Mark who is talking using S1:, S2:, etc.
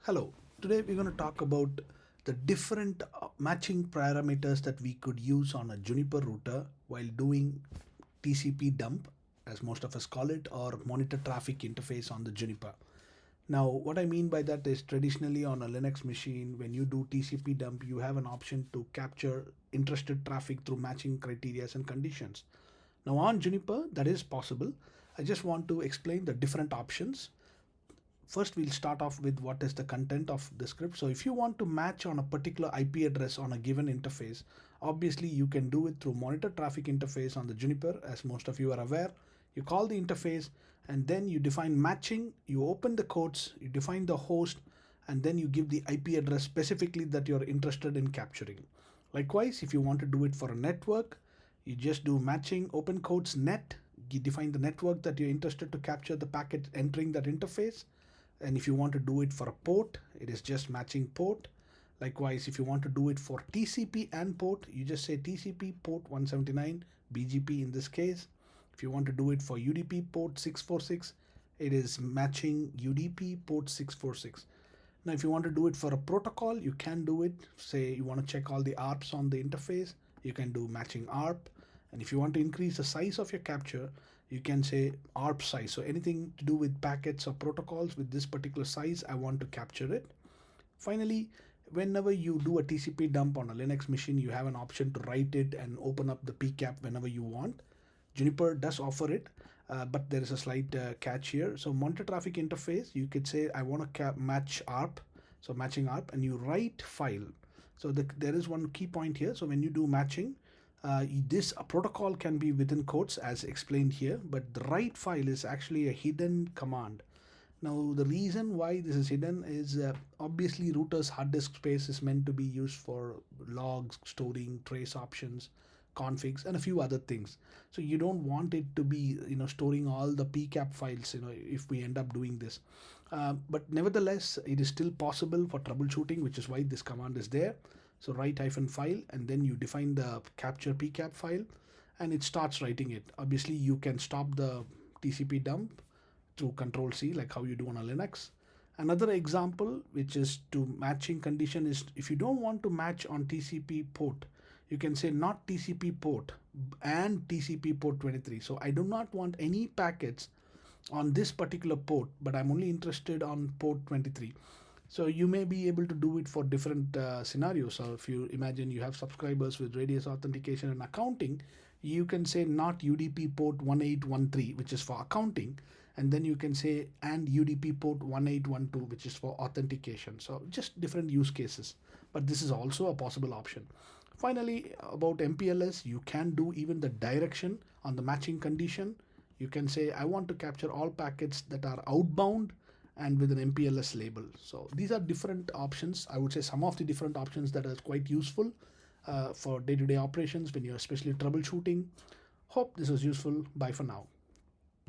S1: Hello, today we're going to talk about the different matching parameters that we could use on a Juniper router while doing TCP dump, as most of us call it, or monitor traffic interface on the Juniper. Now, what I mean by that is traditionally on a Linux machine, when you do TCP dump, you have an option to capture interested traffic through matching criteria and conditions. Now on Juniper, that is possible. I just want to explain the different options. First, we'll start off with what is the content of the script. So if you want to match on a particular IP address on a given interface, obviously you can do it through monitor traffic interface on the Juniper, as most of you are aware. You call the interface and then you define matching, you open the quotes, you define the host, and then you give the IP address specifically that you're interested in capturing. Likewise, if you want to do it for a network, you just do matching, open quotes, net, you define the network that you're interested to capture the packet entering that interface. And if you want to do it for a port, it is just matching port. Likewise, if you want to do it for TCP and port, you just say TCP port 179, BGP in this case. If you want to do it for UDP port 646, it is matching UDP port 646. Now, if you want to do it for a protocol, you can do it. Say you want to check all the ARPs on the interface, you can do matching ARP. And if you want to increase the size of your capture, you can say ARP size. So anything to do with packets or protocols with this particular size, I want to capture it. Finally, whenever you do a TCP dump on a Linux machine, you have an option to write it and open up the PCAP whenever you want. Juniper does offer it, but there is a slight catch here. So monitor traffic interface, you could say I want to match ARP, so matching ARP, and you write file. So there is one key point here. So when you do matching, this protocol can be within quotes as explained here, but the write file is actually a hidden command. Now the reason why this is hidden is obviously router's hard disk space is meant to be used for logs, storing, trace options, configs, and a few other things. So you don't want it to be storing all the PCAP files if we end up doing this. But nevertheless, it is still possible for troubleshooting, which is why this command is there. So write -file and then you define the capture PCAP file and it starts writing it. Obviously you can stop the TCP dump through Control C like how you do on a Linux. Another example which is to matching condition is if you don't want to match on TCP port, you can say not TCP port and TCP port 23. So I do not want any packets on this particular port, but I'm only interested on port 23. So you may be able to do it for different scenarios. So if you imagine you have subscribers with radius authentication and accounting, you can say not UDP port 1813, which is for accounting, and then you can say and UDP port 1812, which is for authentication. So just different use cases, but this is also a possible option. Finally, about MPLS, you can do even the direction on the matching condition. You can say I want to capture all packets that are outbound and with an MPLS label. So these are different options. I would say some of the different options that are quite useful for day-to-day operations when you're especially troubleshooting. Hope this was useful. Bye for now.